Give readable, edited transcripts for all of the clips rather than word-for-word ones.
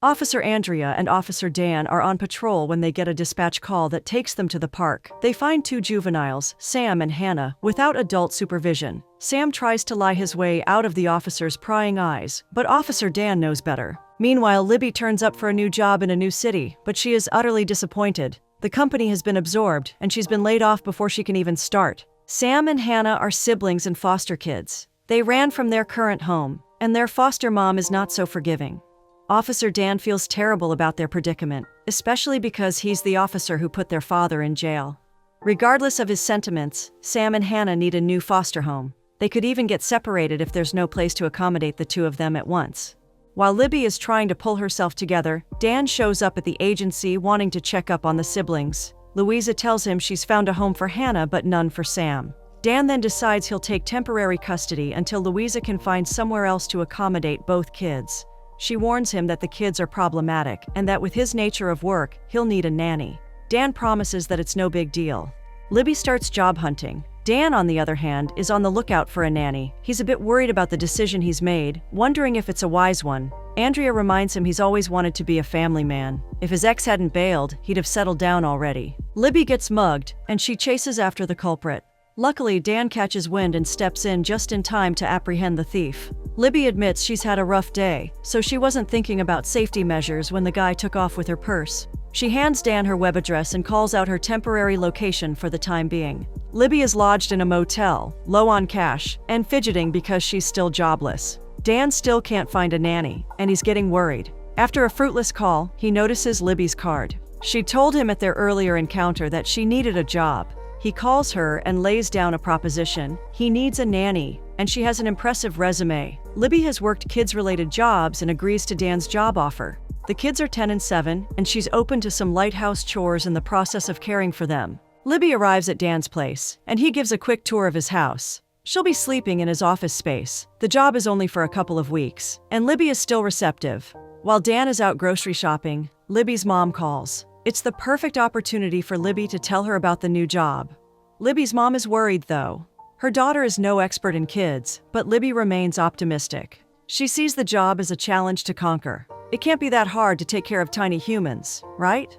Officer Andrea and Officer Dan are on patrol when they get a dispatch call that takes them to the park. They find two juveniles, Sam and Hannah, without adult supervision. Sam tries to lie his way out of the officer's prying eyes, but Officer Dan knows better. Meanwhile, Libby turns up for a new job in a new city, but she is utterly disappointed. The company has been absorbed, and she's been laid off before she can even start. Sam and Hannah are siblings and foster kids. They ran from their current home, and their foster mom is not so forgiving. Officer Dan feels terrible about their predicament, especially because he's the officer who put their father in jail. Regardless of his sentiments, Sam and Hannah need a new foster home. They could even get separated if there's no place to accommodate the two of them at once. While Libby is trying to pull herself together, Dan shows up at the agency wanting to check up on the siblings. Louisa tells him she's found a home for Hannah but none for Sam. Dan then decides he'll take temporary custody until Louisa can find somewhere else to accommodate both kids. She warns him that the kids are problematic and that with his nature of work, he'll need a nanny. Dan promises that it's no big deal. Libby starts job hunting. Dan, on the other hand, is on the lookout for a nanny. He's a bit worried about the decision he's made, wondering if it's a wise one. Andrea reminds him he's always wanted to be a family man. If his ex hadn't bailed, he'd have settled down already. Libby gets mugged, and she chases after the culprit. Luckily, Dan catches wind and steps in just in time to apprehend the thief. Libby admits she's had a rough day, so she wasn't thinking about safety measures when the guy took off with her purse. She hands Dan her web address and calls out her temporary location for the time being. Libby is lodged in a motel, low on cash, and fidgeting because she's still jobless. Dan still can't find a nanny, and he's getting worried. After a fruitless call, he notices Libby's card. She told him at their earlier encounter that she needed a job. He calls her and lays down a proposition. He needs a nanny, and she has an impressive resume. Libby has worked kids-related jobs and agrees to Dan's job offer. The kids are 10 and 7, and she's open to some light house chores in the process of caring for them. Libby arrives at Dan's place, and he gives a quick tour of his house. She'll be sleeping in his office space. The job is only for a couple of weeks, and Libby is still receptive. While Dan is out grocery shopping, Libby's mom calls. It's the perfect opportunity for Libby to tell her about the new job. Libby's mom is worried, though. Her daughter is no expert in kids, but Libby remains optimistic. She sees the job as a challenge to conquer. It can't be that hard to take care of tiny humans, right?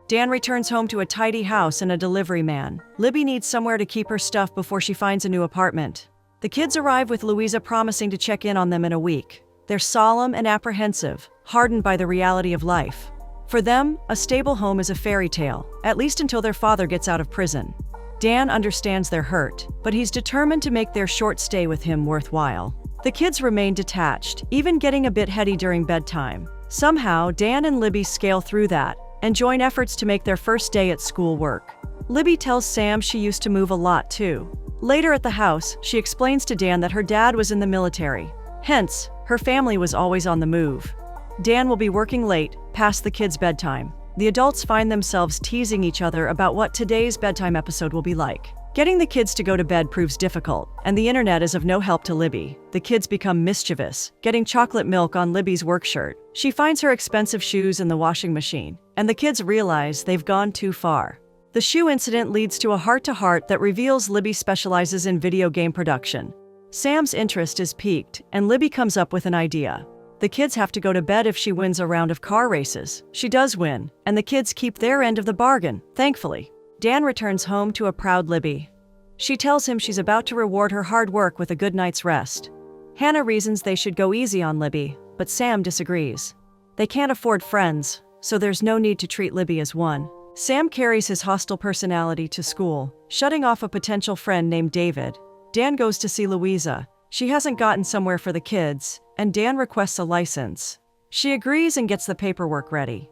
Dan returns home to a tidy house and a delivery man. Libby needs somewhere to keep her stuff before she finds a new apartment. The kids arrive with Louisa promising to check in on them in a week. They're solemn and apprehensive, hardened by the reality of life. For them, a stable home is a fairy tale, at least until their father gets out of prison. Dan understands their hurt, but he's determined to make their short stay with him worthwhile. The kids remain detached, even getting a bit heady during bedtime. Somehow, Dan and Libby scale through that and join efforts to make their first day at school work. Libby tells Sam she used to move a lot too. Later at the house, she explains to Dan that her dad was in the military. Hence, her family was always on the move. Dan will be working late, past the kids' bedtime. The adults find themselves teasing each other about what today's bedtime episode will be like. Getting the kids to go to bed proves difficult, and the internet is of no help to Libby. The kids become mischievous, getting chocolate milk on Libby's work shirt. She finds her expensive shoes in the washing machine, and the kids realize they've gone too far. The shoe incident leads to a heart-to-heart that reveals Libby specializes in video game production. Sam's interest is piqued, and Libby comes up with an idea. The kids have to go to bed if she wins a round of car races. She does win, and the kids keep their end of the bargain, thankfully. Dan returns home to a proud Libby. She tells him she's about to reward her hard work with a good night's rest. Hannah reasons they should go easy on Libby, but Sam disagrees. They can't afford friends, so there's no need to treat Libby as one. Sam carries his hostile personality to school, shutting off a potential friend named David. Dan goes to see Louisa. She hasn't gotten somewhere for the kids, and Dan requests a license. She agrees and gets the paperwork ready.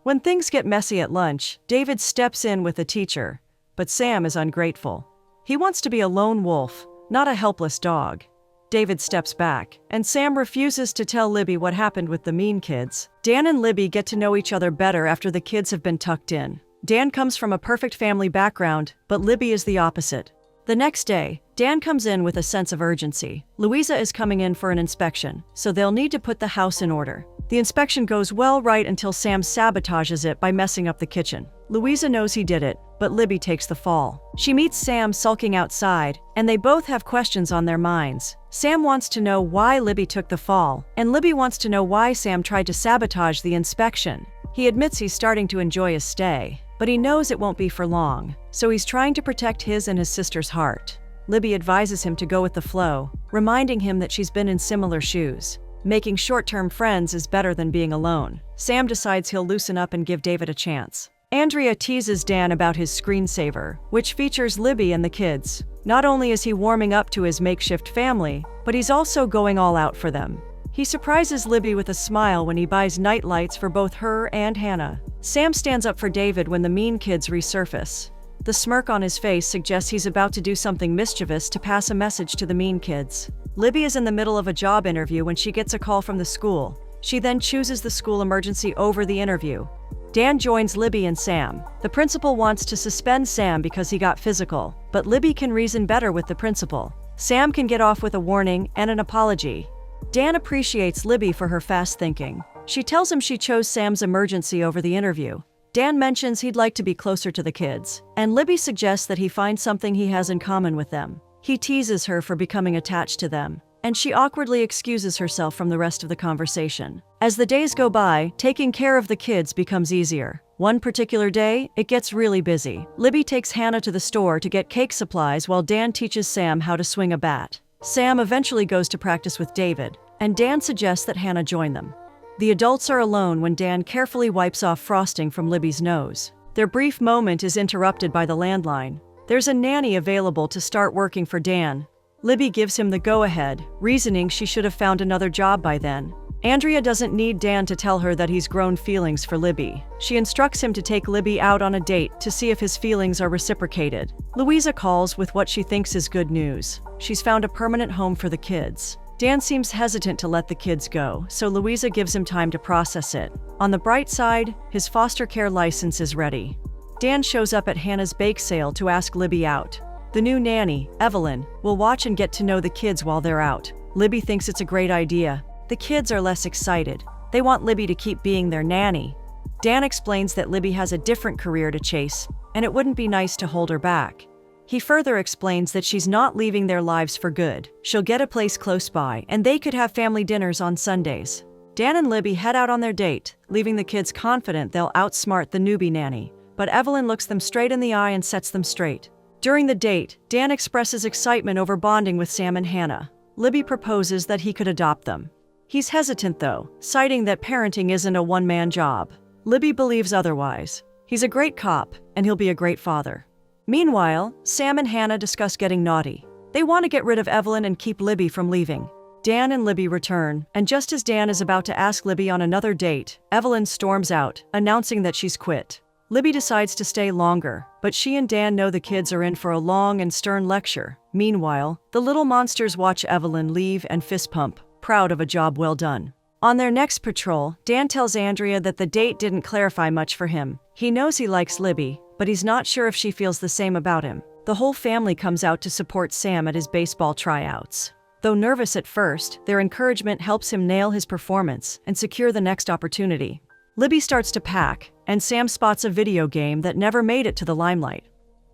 When things get messy at lunch, David steps in with the teacher, but Sam is ungrateful. He wants to be a lone wolf, not a helpless dog. David steps back, and Sam refuses to tell Libby what happened with the mean kids. Dan and Libby get to know each other better after the kids have been tucked in. Dan comes from a perfect family background, but Libby is the opposite. The next day, Dan comes in with a sense of urgency. Louisa is coming in for an inspection, so they'll need to put the house in order. The inspection goes well right until Sam sabotages it by messing up the kitchen. Louisa knows he did it, but Libby takes the fall. She meets Sam sulking outside, and they both have questions on their minds. Sam wants to know why Libby took the fall, and Libby wants to know why Sam tried to sabotage the inspection. He admits he's starting to enjoy his stay, but he knows it won't be for long, so he's trying to protect his and his sister's heart. Libby advises him to go with the flow, reminding him that she's been in similar shoes. Making short-term friends is better than being alone. Sam decides he'll loosen up and give David a chance. Andrea teases Dan about his screensaver, which features Libby and the kids. Not only is he warming up to his makeshift family, but he's also going all out for them. He surprises Libby with a smile when he buys night lights for both her and Hannah. Sam stands up for David when the mean kids resurface. The smirk on his face suggests he's about to do something mischievous to pass a message to the mean kids. Libby is in the middle of a job interview when she gets a call from the school. She then chooses the school emergency over the interview. Dan joins Libby and Sam. The principal wants to suspend Sam because he got physical, but Libby can reason better with the principal. Sam can get off with a warning and an apology. Dan appreciates Libby for her fast thinking. She tells him she chose Sam's emergency over the interview. Dan mentions he'd like to be closer to the kids, and Libby suggests that he find something he has in common with them. He teases her for becoming attached to them, and she awkwardly excuses herself from the rest of the conversation. As the days go by, taking care of the kids becomes easier. One particular day, it gets really busy. Libby takes Hannah to the store to get cake supplies while Dan teaches Sam how to swing a bat. Sam eventually goes to practice with David, and Dan suggests that Hannah join them. The adults are alone when Dan carefully wipes off frosting from Libby's nose. Their brief moment is interrupted by the landline. There's a nanny available to start working for Dan. Libby gives him the go-ahead, reasoning she should have found another job by then. Andrea doesn't need Dan to tell her that he's grown feelings for Libby. She instructs him to take Libby out on a date to see if his feelings are reciprocated. Louisa calls with what she thinks is good news. She's found a permanent home for the kids. Dan seems hesitant to let the kids go, so Louisa gives him time to process it. On the bright side, his foster care license is ready. Dan shows up at Hannah's bake sale to ask Libby out. The new nanny, Evelyn, will watch and get to know the kids while they're out. Libby thinks it's a great idea. The kids are less excited. They want Libby to keep being their nanny. Dan explains that Libby has a different career to chase, and it wouldn't be nice to hold her back. He further explains that she's not leaving their lives for good. She'll get a place close by, and they could have family dinners on Sundays. Dan and Libby head out on their date, leaving the kids confident they'll outsmart the newbie nanny. But Evelyn looks them straight in the eye and sets them straight. During the date, Dan expresses excitement over bonding with Sam and Hannah. Libby proposes that he could adopt them. He's hesitant though, citing that parenting isn't a one-man job. Libby believes otherwise. He's a great cop, and he'll be a great father. Meanwhile, Sam and Hannah discuss getting naughty. They want to get rid of Evelyn and keep Libby from leaving. Dan and Libby return, and just as Dan is about to ask Libby on another date, Evelyn storms out, announcing that she's quit. Libby decides to stay longer, but she and Dan know the kids are in for a long and stern lecture. Meanwhile, the little monsters watch Evelyn leave and fist pump, proud of a job well done. On their next patrol, Dan tells Andrea that the date didn't clarify much for him. He knows he likes Libby, but he's not sure if she feels the same about him. The whole family comes out to support Sam at his baseball tryouts. Though nervous at first, their encouragement helps him nail his performance and secure the next opportunity. Libby starts to pack, and Sam spots a video game that never made it to the limelight.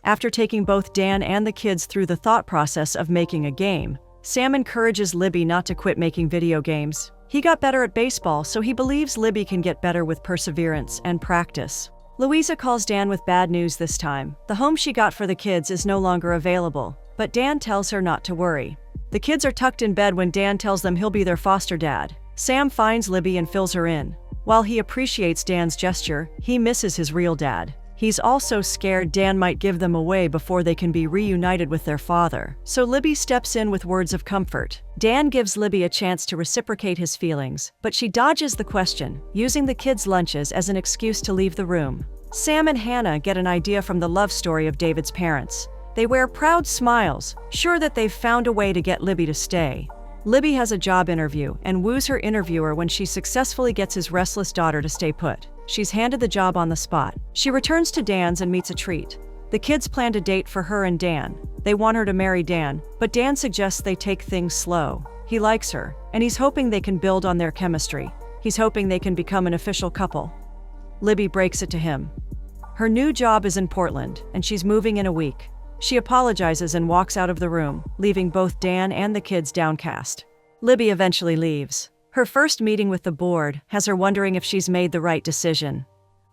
After taking both Dan and the kids through the thought process of making a game, Sam encourages Libby not to quit making video games. He got better at baseball, so he believes Libby can get better with perseverance and practice. Louisa calls Dan with bad news this time. The home she got for the kids is no longer available, but Dan tells her not to worry. The kids are tucked in bed when Dan tells them he'll be their foster dad. Sam finds Libby and fills her in. While he appreciates Dan's gesture, he misses his real dad. He's also scared Dan might give them away before they can be reunited with their father, so Libby steps in with words of comfort. Dan gives Libby a chance to reciprocate his feelings, but she dodges the question, using the kids' lunches as an excuse to leave the room. Sam and Hannah get an idea from the love story of David's parents. They wear proud smiles, sure that they've found a way to get Libby to stay. Libby has a job interview and woos her interviewer when she successfully gets his restless daughter to stay put. She's handed the job on the spot. She returns to Dan's and meets a treat. The kids planned a date for her and Dan. They want her to marry Dan, but Dan suggests they take things slow. He likes her, and he's hoping they can build on their chemistry. He's hoping they can become an official couple. Libby breaks it to him. Her new job is in Portland, and she's moving in a week. She apologizes and walks out of the room, leaving both Dan and the kids downcast. Libby eventually leaves. Her first meeting with the board has her wondering if she's made the right decision.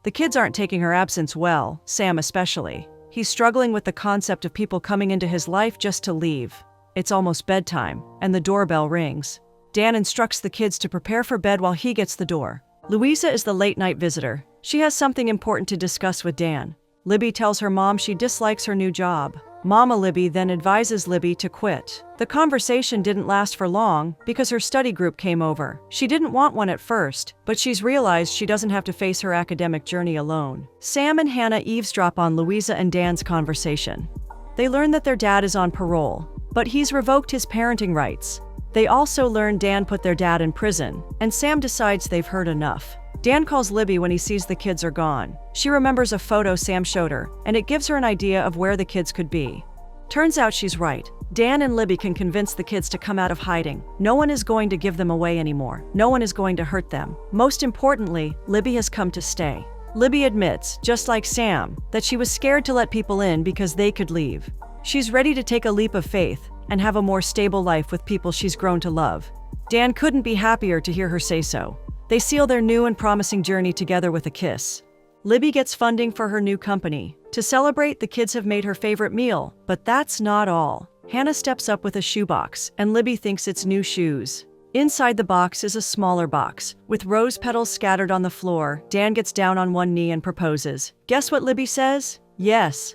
The kids aren't taking her absence well, Sam especially. He's struggling with the concept of people coming into his life just to leave. It's almost bedtime, and the doorbell rings. Dan instructs the kids to prepare for bed while he gets the door. Louisa is the late-night visitor. She has something important to discuss with Dan. Libby tells her mom she dislikes her new job. Mama Libby then advises Libby to quit. The conversation didn't last for long because her study group came over. She didn't want one at first, but she's realized she doesn't have to face her academic journey alone. Sam and Hannah eavesdrop on Louisa and Dan's conversation. They learn that their dad is on parole, but he's revoked his parenting rights. They also learn Dan put their dad in prison, and Sam decides they've heard enough. Dan calls Libby when he sees the kids are gone. She remembers a photo Sam showed her, and it gives her an idea of where the kids could be. Turns out she's right. Dan and Libby can convince the kids to come out of hiding. No one is going to give them away anymore. No one is going to hurt them. Most importantly, Libby has come to stay. Libby admits, just like Sam, that she was scared to let people in because they could leave. She's ready to take a leap of faith and have a more stable life with people she's grown to love. Dan couldn't be happier to hear her say so. They seal their new and promising journey together with a kiss. Libby gets funding for her new company. To celebrate, the kids have made her favorite meal, but that's not all. Hannah steps up with a shoebox, and Libby thinks it's new shoes. Inside the box is a smaller box, with rose petals scattered on the floor. Dan gets down on one knee and proposes. Guess what Libby says? Yes.